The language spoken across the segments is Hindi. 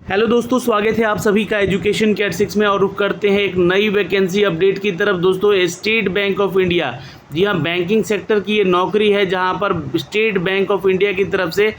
हेलो दोस्तों, स्वागत है आप सभी का एजुकेशन कैट 6 में। और रुख करते हैं एक नई वैकेंसी अपडेट की तरफ। दोस्तों, स्टेट बैंक ऑफ इंडिया, जी हाँ, बैंकिंग सेक्टर की ये नौकरी है जहां पर स्टेट बैंक ऑफ इंडिया की तरफ से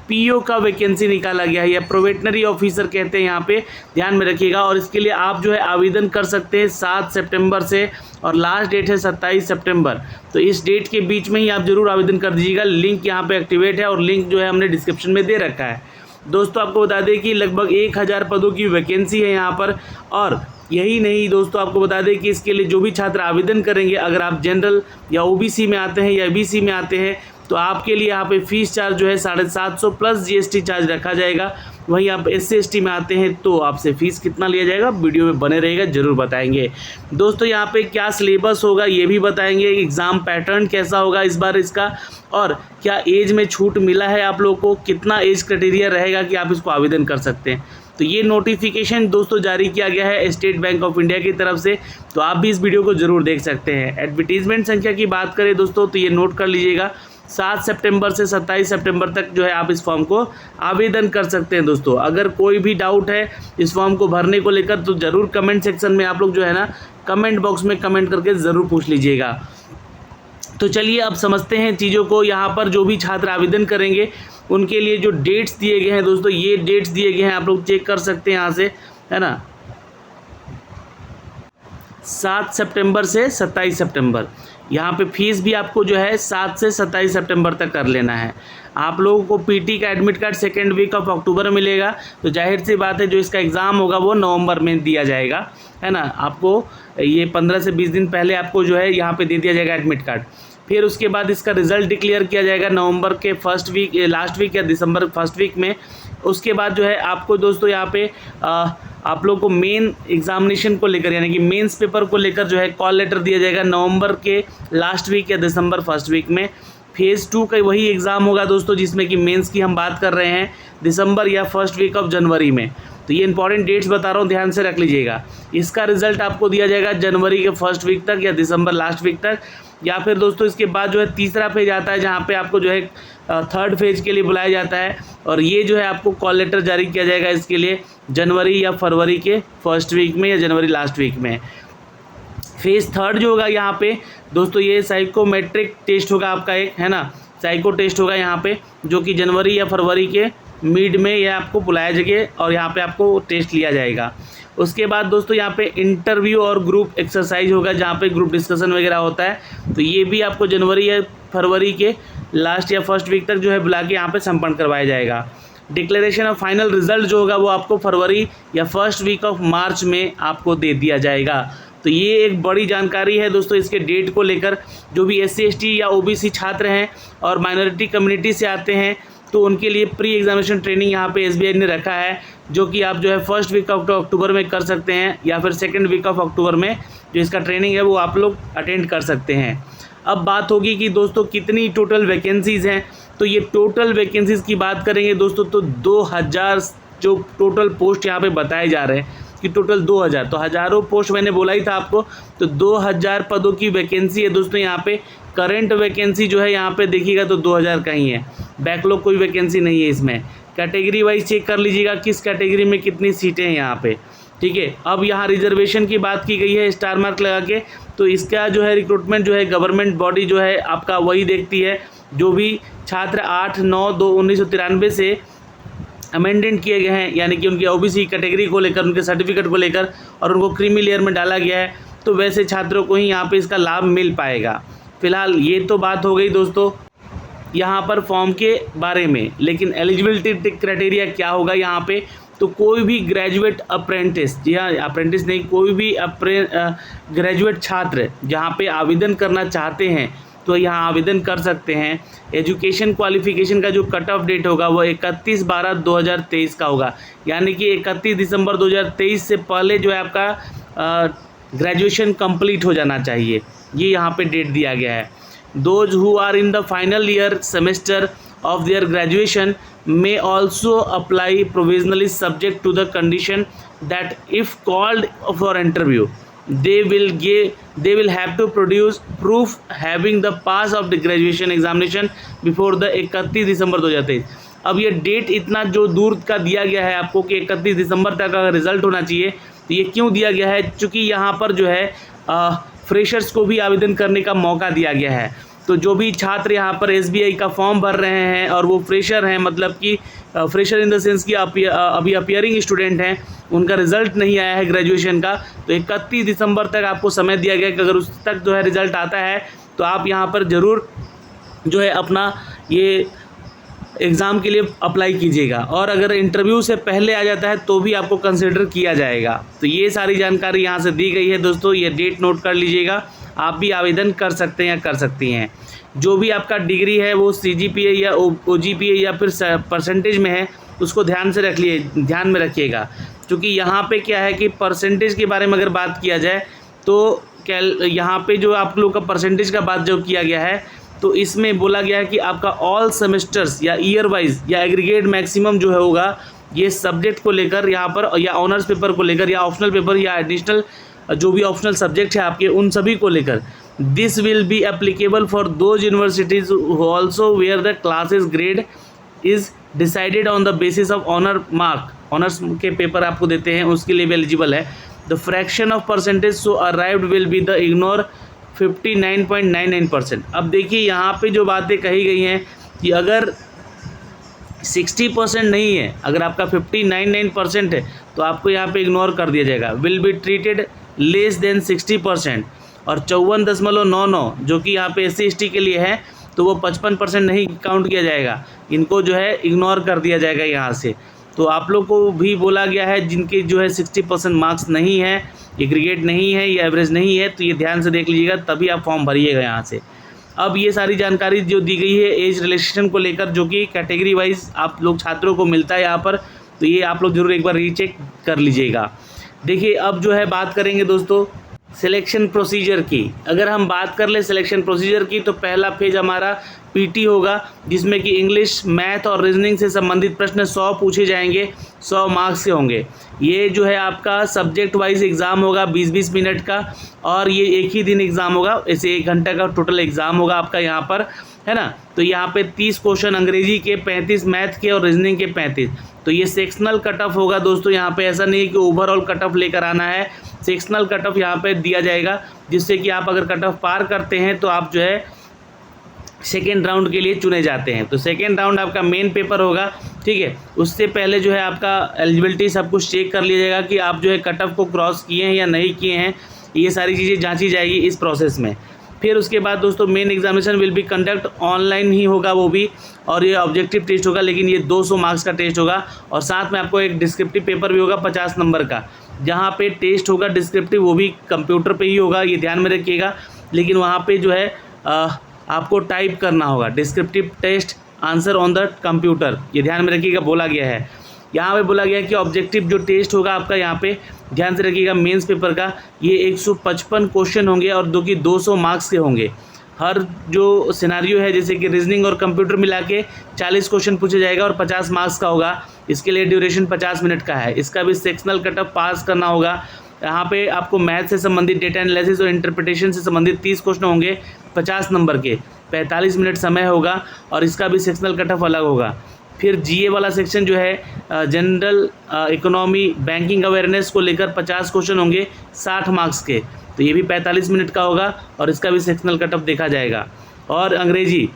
पीओ का वैकेंसी निकाला गया है, या प्रोबेशनरी ऑफिसर कहते हैं यहाँ पे, ध्यान में रखिएगा। और इसके लिए आप जो है आवेदन कर सकते हैं 7 सितंबर से, और लास्ट डेट है 27 सितंबर। तो इस डेट के बीच में ही आप जरूर आवेदन कर दीजिएगा। लिंक यहाँ पे एक्टिवेट है और लिंक जो है हमने डिस्क्रिप्शन में दे रखा है। दोस्तों, आपको बता दें कि लगभग 1000 पदों की वैकेंसी है यहाँ पर। और यही नहीं दोस्तों, आपको बता दें कि इसके लिए जो भी छात्र आवेदन करेंगे, अगर आप जनरल या ओबीसी में आते हैं या बीसी में आते हैं, तो आपके लिए यहाँ पे फीस चार्ज जो है 750 प्लस जीएसटी चार्ज रखा जाएगा। वहीं आप एससी एसटी में आते हैं तो आपसे फ़ीस कितना लिया जाएगा, वीडियो में बने रहेगा, ज़रूर बताएंगे। दोस्तों, यहाँ पे क्या सिलेबस होगा ये भी बताएंगे, एग्ज़ाम पैटर्न कैसा होगा इस बार इसका, और क्या एज में छूट मिला है आप लोगों को, कितना एज क्राइटेरिया रहेगा कि आप इसको आवेदन कर सकते हैं। तो ये नोटिफिकेशन दोस्तों जारी किया गया है स्टेट बैंक ऑफ इंडिया की तरफ से, तो आप भी इस वीडियो को ज़रूर देख सकते हैं। एडवर्टीजमेंट संख्या की बात करें दोस्तों, तो ये नोट कर लीजिएगा, 7 सितंबर से 27 सितंबर तक जो है आप इस फॉर्म को आवेदन कर सकते हैं। दोस्तों, अगर कोई भी डाउट है इस फॉर्म को भरने को लेकर, तो ज़रूर कमेंट सेक्शन में आप लोग जो है ना, कमेंट बॉक्स में कमेंट करके ज़रूर पूछ लीजिएगा। तो चलिए अब समझते हैं चीज़ों को। यहाँ पर जो भी छात्र आवेदन करेंगे उनके लिए जो डेट्स दिए गए हैं दोस्तों, ये डेट्स दिए गए हैं, आप लोग चेक कर सकते हैं यहाँ से, है ना। 7 सितंबर से 27 सितंबर, यहाँ पे फीस भी आपको जो है 7 से 27 सितंबर तक कर लेना है। आप लोगों को पीटी का admit card second week of October में मिलेगा। तो जाहिर सी बात है, जो इसका एग्ज़ाम होगा वो नवंबर में दिया जाएगा, है ना। आपको ये 15 से 20 दिन पहले आपको जो है यहाँ पे दे दिया जाएगा एडमिट कार्ड। फिर उसके बाद इसका रिज़ल्ट डिक्लेयर किया जाएगा नवंबर के फर्स्ट वीक, लास्ट वीक या दिसंबर फर्स्ट वीक में। उसके बाद जो है आपको दोस्तों यहाँ पे आप लोग को मेन एग्जामिनेशन को लेकर, यानी कि मेंस पेपर को लेकर जो है कॉल लेटर दिया जाएगा नवंबर के लास्ट वीक या दिसंबर फर्स्ट वीक में। फेज़ 2 का वही एग्ज़ाम होगा दोस्तों, जिसमें कि मेंस की हम बात कर रहे हैं, दिसंबर या फर्स्ट वीक ऑफ जनवरी में। तो ये इंपॉर्टेंट डेट्स बता रहा हूँ, ध्यान से रख लीजिएगा। इसका रिजल्ट आपको दिया जाएगा जनवरी के फर्स्ट वीक तक या दिसंबर लास्ट वीक तक। या फिर दोस्तों इसके बाद जो है तीसरा फेज आता है, जहाँ पे आपको जो है थर्ड फेज के लिए बुलाया जाता है, और ये जो है आपको कॉल लेटर जारी किया जाएगा इसके लिए जनवरी या फरवरी के फर्स्ट वीक में या जनवरी लास्ट वीक में। फेज़ थर्ड जो होगा यहाँ पे दोस्तों, ये साइकोमेट्रिक टेस्ट होगा आपका एक, है ना, साइको टेस्ट होगा यहाँ पे, जो कि जनवरी या फरवरी के मिड में यह आपको बुलाया जाएगा और यहाँ पे आपको टेस्ट लिया जाएगा। उसके बाद दोस्तों यहाँ पे इंटरव्यू और ग्रुप एक्सरसाइज होगा, जहाँ पे ग्रुप डिस्कशन वगैरह होता है। तो ये भी आपको जनवरी या फरवरी के लास्ट या फर्स्ट वीक तक जो है बुला के यहाँ पे संपन्न करवाया जाएगा। डिक्लेरेशन ऑफ फाइनल रिजल्ट जो होगा वो आपको फरवरी या फर्स्ट वीक ऑफ मार्च में आपको दे दिया जाएगा। तो ये एक बड़ी जानकारी है दोस्तों इसके डेट को लेकर। जो भी एससी एसटी या ओबीसी छात्र हैं और माइनॉरिटी कम्युनिटी से आते हैं, तो उनके लिए प्री एग्जामिनेशन ट्रेनिंग यहाँ पे एसबीआई ने रखा है, जो कि आप जो है फर्स्ट वीक ऑफ अक्टूबर में कर सकते हैं, या फिर सेकंड वीक ऑफ अक्टूबर में जो इसका ट्रेनिंग है वो आप लोग अटेंड कर सकते हैं। अब बात होगी कि दोस्तों कितनी टोटल वैकेंसीज़ हैं। तो ये टोटल वैकेंसीज़ की बात करेंगे दोस्तों, तो 2000 जो टोटल पोस्ट यहाँ पे बताए जा रहे हैं कि टोटल 2000, तो हज़ारों पोस्ट मैंने बोला ही था आपको। तो 2000 पदों की वैकेंसी है दोस्तों यहाँ पे। करंट वैकेंसी जो है यहाँ पे देखिएगा तो 2000 का ही है, बैकलॉग कोई वैकेंसी नहीं है इसमें। कैटेगरी वाइज चेक कर लीजिएगा किस कैटेगरी में कितनी सीटें हैं यहाँ पे, ठीक है। अब यहाँ रिजर्वेशन की बात की गई है स्टार मार्क लगा के। तो इसका जो है रिक्रूटमेंट जो है गवर्नमेंट बॉडी जो है आपका वही देखती है। जो भी छात्र 8/9/1993 से अमेंडेंट किए गए हैं, यानी कि उनकी ओबीसी कैटेगरी को लेकर, उनके सर्टिफिकेट को लेकर, और उनको क्रीमी लेयर में डाला गया है, तो वैसे छात्रों को ही यहाँ पे इसका लाभ मिल पाएगा। फिलहाल ये तो बात हो गई दोस्तों यहाँ पर फॉर्म के बारे में। लेकिन एलिजिबिलिटी क्राइटेरिया क्या होगा यहाँ पे, तो कोई भी ग्रेजुएट अप्रेंटिस, जी हाँ अप्रेंटिस नहीं, कोई भी ग्रेजुएट छात्र जहाँ पे आवेदन करना चाहते हैं तो यहाँ आवेदन कर सकते हैं। एजुकेशन क्वालिफिकेशन का जो कट ऑफ डेट होगा वो 31/12/2023 का होगा, यानी कि 31 दिसंबर 2023 से पहले जो है आपका ग्रेजुएशन कंप्लीट हो जाना चाहिए। ये यहाँ पे डेट दिया गया है। Those who are in the final year semester of their graduation may also apply provisionally subject to the condition that if called for interview they will have to produce proof having the pass of the graduation examination before the 31 दिसंबर 2023। अब ये डेट इतना जो दूर का दिया गया है आपको कि 31 दिसंबर तक का रिजल्ट होना चाहिए, तो ये क्यों दिया गया है? क्योंकि यहाँ पर जो है फ्रेशर्स को भी आवेदन करने का मौका दिया गया है। तो जो भी छात्र यहाँ पर एसबीआई का फॉर्म भर रहे हैं और वो फ्रेशर हैं, मतलब कि फ्रेशर इन द सेंस कि अभी अपियरिंग स्टूडेंट हैं, उनका रिज़ल्ट नहीं आया है ग्रेजुएशन का, तो 31 दिसंबर तक आपको समय दिया गया कि अगर उस तक जो है रिज़ल्ट आता है तो आप यहाँ पर ज़रूर जो है अपना ये एग्ज़ाम के लिए अप्लाई कीजिएगा। और अगर इंटरव्यू से पहले आ जाता है तो भी आपको कंसिडर किया जाएगा। तो ये सारी जानकारी यहाँ से दी गई है दोस्तों, ये डेट नोट कर लीजिएगा। आप भी आवेदन कर सकते हैं या कर सकती हैं। जो भी आपका डिग्री है वो सीजीपीए या ओजीपीए या फिर परसेंटेज में है, उसको ध्यान में रखिएगा। क्योंकि यहाँ पे क्या है कि परसेंटेज के बारे में अगर बात किया जाए तो यहाँ पे जो आप लोग का परसेंटेज का बात जो किया गया है, तो इसमें बोला गया है कि आपका ऑल सेमेस्टर्स या ईयर वाइज या एग्रीगेट मैक्सिमम जो है होगा ये सब्जेक्ट को लेकर यहाँ पर, या ऑनर्स पेपर को लेकर, या ऑप्शनल पेपर, या एडिशनल जो भी ऑप्शनल सब्जेक्ट है आपके, उन सभी को लेकर। This will be applicable for those universities also where the classes grade is decided on the basis of honour mark. Honours के पेपर आपको देते हैं, उसके लिए भी एलिजिबल है। The fraction of percentage so arrived will be the ignore 59.99%। अब देखिए यहाँ पे जो बातें कही गई हैं कि अगर 60% नहीं है, अगर आपका 59.9% है तो आपको यहाँ पे इग्नोर कर दिया जाएगा। Will be treated less than 60%। और 54.99 जो कि यहाँ पे SC/ST के लिए है, तो वो 55% नहीं काउंट किया जाएगा, इनको जो है इग्नोर कर दिया जाएगा यहाँ से। तो आप लोग को भी बोला गया है जिनके जो है 60% मार्क्स नहीं है, एग्रीगेट नहीं है या एवरेज नहीं है, तो ये ध्यान से देख लीजिएगा, तभी आप फॉर्म भरिएगा यहाँ से। अब ये सारी जानकारी जो दी गई है एज रिलैक्सेशन को लेकर, जो कि कैटेगरी वाइज आप लोग छात्रों को मिलता है यहाँ पर, तो ये आप लोग जरूर एक बार रीचेक कर लीजिएगा। देखिए अब जो है बात करेंगे दोस्तों सिलेक्शन प्रोसीजर की। अगर हम बात कर ले सिलेक्शन प्रोसीजर की, तो पहला फेज हमारा पीटी होगा, जिसमें कि इंग्लिश, मैथ और रीजनिंग से संबंधित प्रश्न 100 पूछे जाएंगे, 100 मार्क्स के होंगे। ये जो है आपका सब्जेक्ट वाइज एग्ज़ाम होगा 20-20 मिनट का, और ये एक ही दिन एग्ज़ाम होगा, ऐसे 1 घंटे का टोटल एग्ज़ाम होगा आपका यहाँ पर, है ना। तो यहाँ पे 30 क्वेश्चन अंग्रेजी के, 35 मैथ के और रीजनिंग के 35। तो ये सेक्शनल कट ऑफ होगा दोस्तों। यहाँ पे ऐसा नहीं है कि ओवरऑल कट ऑफ लेकर आना है, सेक्शनल कट ऑफ यहाँ पे दिया जाएगा, जिससे कि आप अगर कट ऑफ पार करते हैं तो आप जो है सेकेंड राउंड के लिए चुने जाते हैं। तो सेकेंड राउंड आपका मेन पेपर होगा, ठीक है। उससे पहले जो है आपका एलिजिबिलिटी सब कुछ चेक कर लिया जाएगा कि आप जो है कट ऑफ को क्रॉस किए हैं या नहीं किए हैं, ये सारी चीज़ें जांची जाएगी इस प्रोसेस में। फिर उसके बाद दोस्तों main examination will be conduct online ही होगा वो भी, और ये ऑब्जेक्टिव टेस्ट होगा, लेकिन ये 200 मार्क्स का टेस्ट होगा। और साथ में आपको एक डिस्क्रिप्टिव पेपर भी होगा 50 नंबर का, जहाँ पे टेस्ट होगा डिस्क्रिप्टिव, वो भी कंप्यूटर पे ही होगा, ये ध्यान में रखिएगा। लेकिन वहाँ पे जो है आपको टाइप करना होगा, descriptive test answer on the computer, ये ध्यान में रखिएगा, बोला गया है। यहाँ पे बोला गया है कि ऑब्जेक्टिव जो टेस्ट होगा आपका, यहाँ पे ध्यान से रखिएगा, मेंस पेपर का ये 155 क्वेश्चन होंगे और 200 मार्क्स के होंगे। हर जो सिनारियो है, जैसे कि रीजनिंग और कंप्यूटर मिला के 40 क्वेश्चन पूछे जाएगा और 50 मार्क्स का होगा। इसके लिए ड्यूरेशन 50 मिनट का है। इसका भी सेक्शनल कट ऑफ पास करना होगा। यहाँ पे आपको मैथ से संबंधित, डेटा एनालिसिस और इंटरप्रिटेशन से संबंधित 30 क्वेश्चन होंगे 50 नंबर के, 45 मिनट समय होगा, और इसका भी सेक्शनल कट ऑफ अलग होगा। फिर जीए वाला सेक्शन जो है जनरल इकोनॉमी, बैंकिंग अवेयरनेस को लेकर 50 क्वेश्चन होंगे 60 मार्क्स के, तो ये भी 45 मिनट का होगा, और इसका भी सेक्शनल कट ऑफ देखा जाएगा। और अंग्रेजी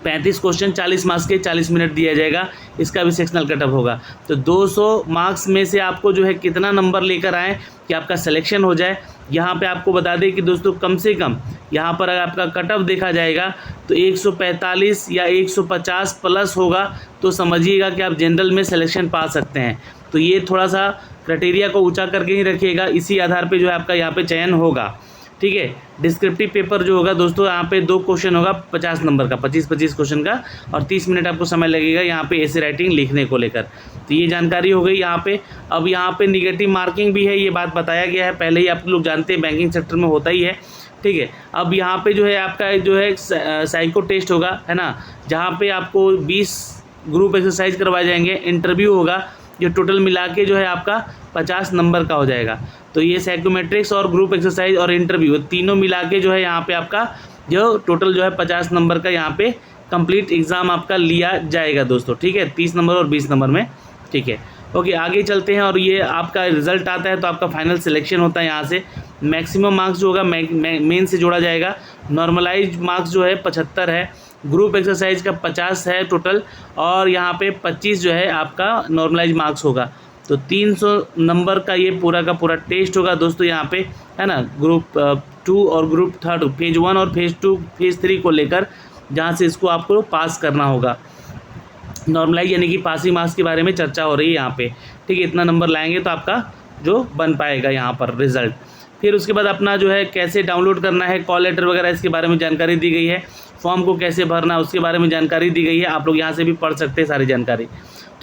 35 क्वेश्चन 40 मार्क्स के, 40 मिनट दिया जाएगा, इसका भी सेक्शनल कट ऑफ होगा। तो 200 मार्क्स में से आपको जो है कितना नंबर लेकर आएँ कि आपका सिलेक्शन हो जाए। यहाँ पे आपको बता दें कि दोस्तों कम से कम यहाँ पर अगर आपका कट ऑफ देखा जाएगा तो 145 या 150 प्लस होगा, तो समझिएगा कि आप जनरल में सिलेक्शन पा सकते हैं। तो ये थोड़ा सा क्राइटेरिया को ऊंचा करके ही रखिएगा, इसी आधार पे जो है आपका यहाँ पे चयन होगा, ठीक है। डिस्क्रिप्टिव पेपर जो होगा दोस्तों, यहाँ पे 2 क्वेश्चन होगा 50 नंबर का, 25-25 क्वेश्चन का, और 30 मिनट आपको समय लगेगा यहाँ पे ऐसे राइटिंग लिखने को लेकर। तो ये जानकारी हो गई यहाँ पे। अब यहाँ पे निगेटिव मार्किंग भी है, ये बात बताया गया है, पहले ही आप लोग जानते हैं, बैंकिंग सेक्टर में होता ही है, ठीक है। अब यहाँ पे जो है आपका जो है साइको टेस्ट होगा, है ना, जहाँ पे आपको 20 ग्रुप एक्सरसाइज करवाए जाएंगे, इंटरव्यू होगा, जो टोटल मिला के जो है आपका 50 नंबर का हो जाएगा। तो ये साइकोमेट्रिक्स और ग्रुप एक्सरसाइज और इंटरव्यू तीनों मिला के जो है यहाँ पे आपका जो टोटल जो है 50 नंबर का यहाँ पे कंप्लीट एग्ज़ाम आपका लिया जाएगा दोस्तों, ठीक है, 30 नंबर और 20 नंबर में, ठीक है। ओके, आगे चलते हैं। और ये आपका रिजल्ट आता है तो आपका फाइनल सिलेक्शन होता है। यहाँ से मैक्सिमम मार्क्स जो होगा मेन से जोड़ा जाएगा। नॉर्मलाइज मार्क्स जो है 75 है, ग्रुप एक्सरसाइज का 50 है टोटल, और यहाँ पे 25 जो है आपका नॉर्मलाइज मार्क्स होगा। तो 300 नंबर का ये पूरा का पूरा टेस्ट होगा दोस्तों यहाँ पे, है ना। ग्रुप 2 और ग्रुप 3, फेज 1 और फेज 2 फेज 3 को लेकर, जहाँ से इसको आपको पास करना होगा। नॉर्मलाइज यानी कि पासिंग मार्क्स के बारे में चर्चा हो रही है यहाँ पे, ठीक है। इतना नंबर लाएंगे तो आपका जो बन पाएगा यहाँ पर रिजल्ट। फिर उसके बाद अपना जो है कैसे डाउनलोड करना है, कॉल लेटर वगैरह इसके बारे में जानकारी दी गई है। फॉर्म को कैसे भरना है उसके बारे में जानकारी दी गई है। आप लोग यहाँ से भी पढ़ सकते हैं सारी जानकारी,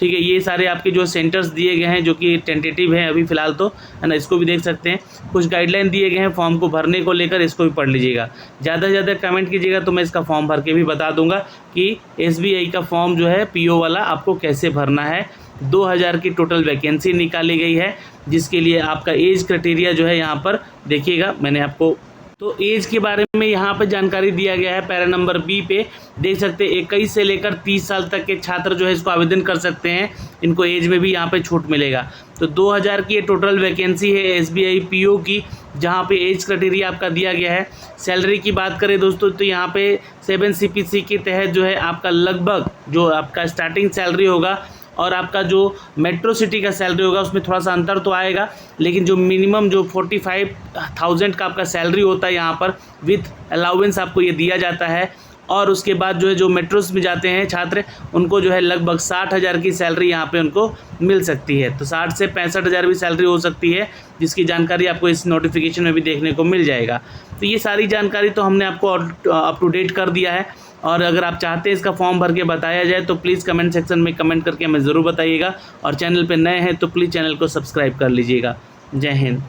ठीक है। ये सारे आपके जो सेंटर्स दिए गए हैं जो कि टेंटेटिव हैं अभी फ़िलहाल तो, है ना, इसको भी देख सकते हैं। कुछ गाइडलाइन दिए गए हैं फॉर्म को भरने को लेकर, इसको भी पढ़ लीजिएगा। ज़्यादा से ज़्यादा कमेंट कीजिएगा तो मैं इसका फॉर्म भर के भी बता दूंगा कि SBI का फॉर्म जो है PO वाला आपको कैसे भरना है। 2000 की टोटल वैकेंसी निकाली गई है, जिसके लिए आपका एज क्राइटेरिया जो है यहाँ पर देखिएगा, मैंने आपको तो एज के बारे में यहाँ पर जानकारी दिया गया है। पैरा नंबर B पे देख सकते हैं 21 से लेकर 30 साल तक के छात्र जो है इसको आवेदन कर सकते हैं। इनको एज में भी यहाँ पे छूट मिलेगा। तो 2000 की ये टोटल वैकेंसी है SBI PO की, जहाँ पे एज क्राइटेरिया आपका दिया गया है। सैलरी की बात करें दोस्तों तो यहाँ पे 7 CPC के तहत जो है आपका लगभग जो आपका स्टार्टिंग सैलरी होगा और आपका जो मेट्रो सिटी का सैलरी होगा उसमें थोड़ा सा अंतर तो आएगा, लेकिन जो मिनिमम जो 45,000 का आपका सैलरी होता है यहाँ पर विथ अलाउंस आपको ये दिया जाता है। और उसके बाद जो है जो मेट्रोस में जाते हैं छात्र उनको जो है लगभग 60,000 की सैलरी यहाँ पे उनको मिल सकती है। तो 60 से 65,000 भी सैलरी हो सकती है, जिसकी जानकारी आपको इस नोटिफिकेशन में भी देखने को मिल जाएगा। तो ये सारी जानकारी तो हमने आपको अप टू डेट कर दिया है। और अगर आप चाहते हैं इसका फॉर्म भर के बताया जाए तो प्लीज़ कमेंट सेक्शन में कमेंट करके हमें ज़रूर बताइएगा। और चैनल पे नए हैं तो प्लीज़ चैनल को सब्सक्राइब कर लीजिएगा। जय हिंद।